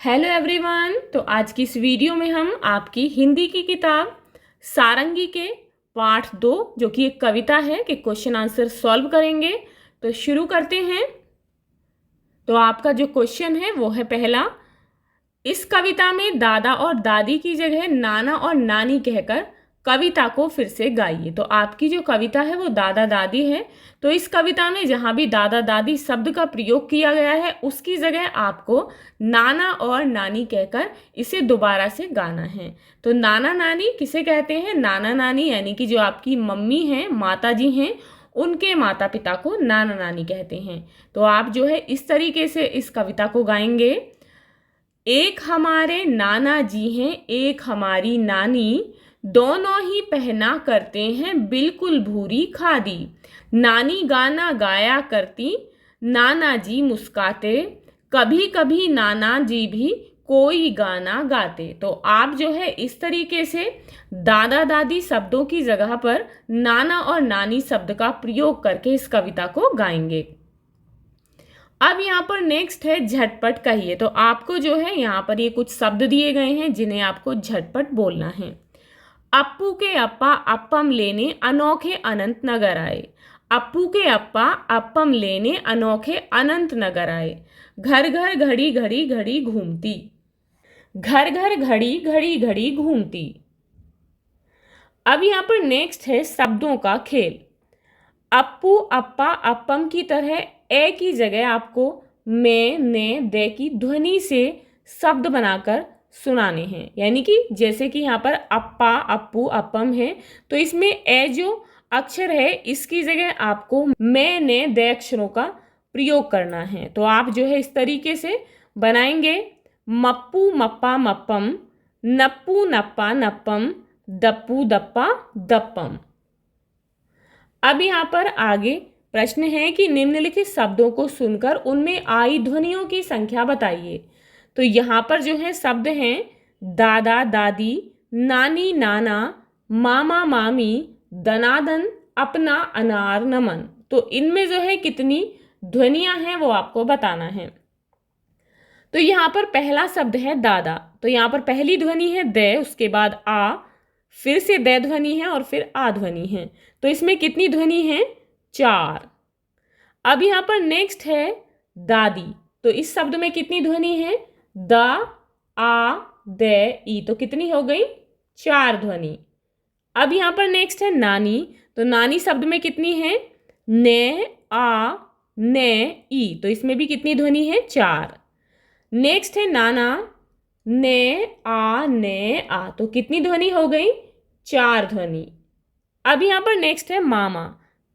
Hello everyone. तो आज की इस वीडियो में हम आपकी हिंदी की किताब सारंगी के पाठ 2 जो कि एक कविता है कि क्वेश्चन आंसर सॉल्व करेंगे। तो शुरू करते हैं। तो आपका जो क्वेश्चन है वो है पहला, इस कविता में दादा और दादी की जगह नाना और नानी कहकर कविता को फिर से गाइए। तो आपकी जो कविता है वो दादा दादी है। तो इस कविता में जहाँ भी दादा दादी शब्द का प्रयोग किया गया है उसकी जगह आपको नाना और नानी कहकर इसे दोबारा से गाना है। तो नाना नानी किसे कहते हैं? नाना नानी यानी कि जो आपकी मम्मी हैं, माता जी हैं, उनके माता पिता को नाना नानी कहते हैं। तो आप जो है इस तरीके से इस कविता को गाएंगे। एक हमारे नाना जी हैं, एक हमारी नानी, दोनों ही पहना करते हैं बिल्कुल भूरी खादी। नानी गाना गाया करती, नाना जी मुस्काते, कभी कभी नाना जी भी कोई गाना गाते। तो आप जो है इस तरीके से दादा दादी शब्दों की जगह पर नाना और नानी शब्द का प्रयोग करके इस कविता को गाएंगे। अब यहाँ पर नेक्स्ट है झटपट कहिए। तो आपको जो है यहाँ पर ये कुछ शब्द दिए गए हैं जिन्हें आपको झटपट बोलना है। अप्पू के अप्पा अप्पम लेने अनोखे अनंत नगर आए। अप्पू के अप्पा अप्पम लेने अनोखे अनंत नगर आए। घर घर घड़ी घड़ी घड़ी घूमती। घर घर घड़ी घड़ी घड़ी घूमती। अब यहाँ पर नेक्स्ट है शब्दों का खेल। अप्पू अप्पा अप्पम की तरह ए की जगह आपको मैं ने दे की ध्वनि से शब्द बनाकर सुनाने हैं। यानी कि जैसे कि यहाँ पर अप्पा अप्पू अप्पम है तो इसमें ए जो अक्षर है इसकी जगह आपको मैं ने दे अक्षरों का प्रयोग करना है। तो आप जो है इस तरीके से बनाएंगे। मप्पू मप्पा मप्पम, नप्पू नप्पा नप्पम, दप्पू दप्पा दप्पम। अब यहाँ पर आगे प्रश्न है कि निम्नलिखित शब्दों को सुनकर उनमें आई ध्वनियों की संख्या बताइए। तो यहाँ पर जो है शब्द हैं दादा दादी, नानी नाना, मामा मामी, दनादन, अपना, अनार, नमन। तो इनमें जो है कितनी ध्वनियां हैं वो आपको बताना है। तो यहाँ पर पहला शब्द है दादा। तो यहाँ पर पहली ध्वनि है दे, उसके बाद आ, फिर से दे ध्वनि है और फिर आ ध्वनि है। तो इसमें कितनी ध्वनि है? 4। अब यहाँ पर नेक्स्ट है दादी। तो इस शब्द में कितनी ध्वनि है? द, आ, दे, ई। तो कितनी हो गई? 4 ध्वनि। अब यहाँ पर नेक्स्ट है नानी। तो नानी शब्द में कितनी है? ने, आ, ने, ई। तो इसमें भी कितनी ध्वनि है? 4। नेक्स्ट है नाना। ने, आ, ने, आ। तो कितनी ध्वनि हो गई? 4 ध्वनि। अब यहाँ पर नेक्स्ट है मामा।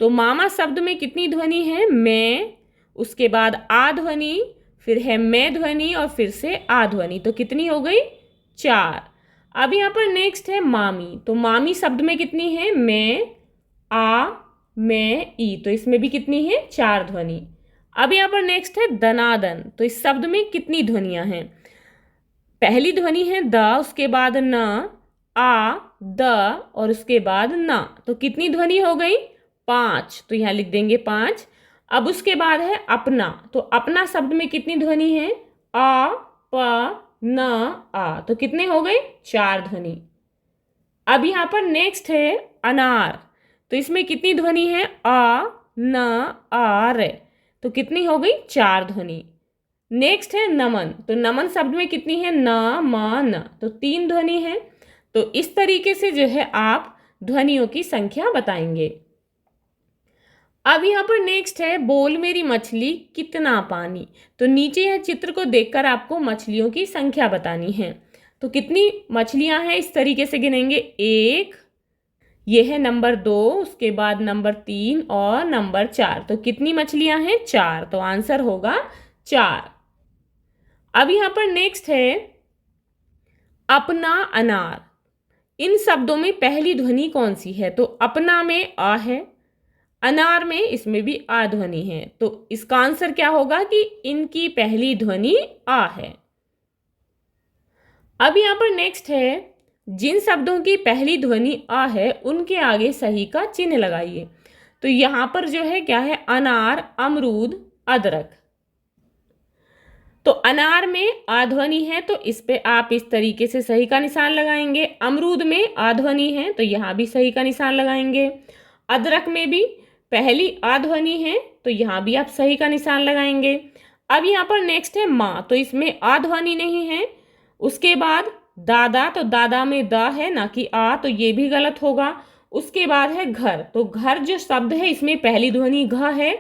तो मामा शब्द में कितनी ध्वनि है? मैं, उसके बाद आ ध्वनि, फिर है मैं ध्वनि और फिर से आ ध्वनि। तो कितनी हो गई? 4। अब यहाँ पर नेक्स्ट है मामी। तो मामी शब्द में कितनी है? मैं, आ, मैं, ई। तो इसमें भी कितनी है? 4 ध्वनि। अब यहाँ पर नेक्स्ट है दनादन। तो इस शब्द में कितनी ध्वनियां हैं? पहली ध्वनि है द, उसके बाद न, आ, द और उसके बाद ना। तो कितनी ध्वनि हो गई? 5। तो यहाँ लिख देंगे 5। अब उसके बाद है अपना। तो अपना शब्द में कितनी ध्वनि है? आ, प, न, आ। तो कितने हो गए? 4 ध्वनि। अब यहाँ पर नेक्स्ट है अनार। तो इसमें कितनी ध्वनि है? आ, न, आ, रे। तो कितनी हो गई? 4 ध्वनि। नेक्स्ट है नमन। तो नमन शब्द में कितनी है? न, म, न। तो 3 ध्वनि है। तो इस तरीके से जो है आप ध्वनियों की संख्या बताएंगे। अब यहाँ पर नेक्स्ट है बोल मेरी मछली कितना पानी। तो नीचे यह चित्र को देखकर आपको मछलियों की संख्या बतानी है। तो कितनी मछलियां हैं इस तरीके से गिनेंगे। 1, यह है नंबर 2, उसके बाद नंबर 3 और नंबर 4। तो कितनी मछलियां हैं? 4। तो आंसर होगा 4। अब यहाँ पर नेक्स्ट है अपना, अनार। इन शब्दों में पहली ध्वनि कौन सी है? तो अपना में आ है, अनार में इसमें भी आ ध्वनि है। तो इसका आंसर क्या होगा कि इनकी पहली ध्वनि आ है। अब यहाँ पर नेक्स्ट है जिन शब्दों की पहली ध्वनि आ है उनके आगे सही का चिन्ह लगाइए। तो यहाँ पर जो है क्या है? अनार, अमरूद, अदरक। तो अनार में आ ध्वनि है तो इस पे आप इस तरीके से सही का निशान लगाएंगे। अमरूद में आ ध्वनि है तो यहाँ भी सही का निशान लगाएंगे। अदरक में भी पहली आ ध्वनि है तो यहाँ भी आप सही का निशान लगाएंगे। अब यहाँ पर नेक्स्ट है माँ, तो इसमें आ ध्वनि नहीं है। उसके बाद दादा, तो दादा में दा है ना कि आ, तो ये भी गलत होगा। उसके बाद है घर, तो घर जो शब्द है इसमें पहली ध्वनि घ है,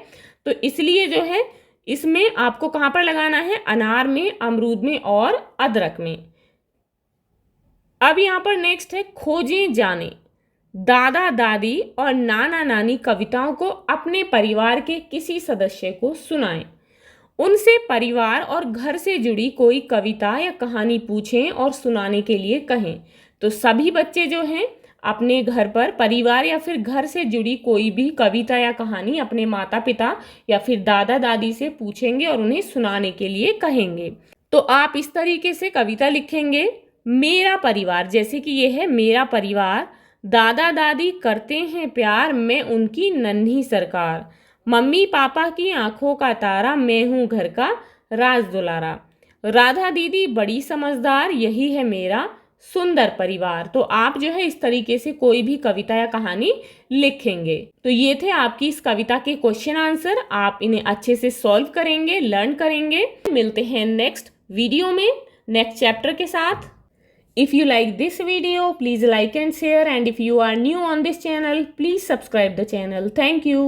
तो इसलिए जो है इसमें आपको कहाँ पर लगाना है, अनार में, अमरूद में और अदरक में। अब यहाँ पर नेक्स्ट है खोजें जाने। दादा दादी और नाना नानी कविताओं को अपने परिवार के किसी सदस्य को सुनाएं। उनसे परिवार और घर से जुड़ी कोई कविता या कहानी पूछें और सुनाने के लिए कहें। तो सभी बच्चे जो हैं अपने घर पर परिवार या फिर घर से जुड़ी कोई भी कविता या कहानी अपने माता पिता या फिर दादा दादी से पूछेंगे और उन्हें सुनाने के लिए कहेंगे। तो आप इस तरीके से कविता लिखेंगे। मेरा परिवार, जैसे कि ये है मेरा परिवार। दादा दादी करते हैं प्यार, मैं उनकी नन्ही सरकार। मम्मी पापा की आंखों का तारा, मैं हूँ घर का राज दुलारा। राधा दीदी बड़ी समझदार, यही है मेरा सुंदर परिवार। तो आप जो है इस तरीके से कोई भी कविता या कहानी लिखेंगे। तो ये थे आपकी इस कविता के क्वेश्चन आंसर। आप इन्हें अच्छे से सॉल्व करेंगे, लर्न करेंगे। मिलते हैं नेक्स्ट वीडियो में नेक्स्ट चैप्टर के साथ। If you like this video, please like and share, and if you are new on this channel, please subscribe the channel. Thank you.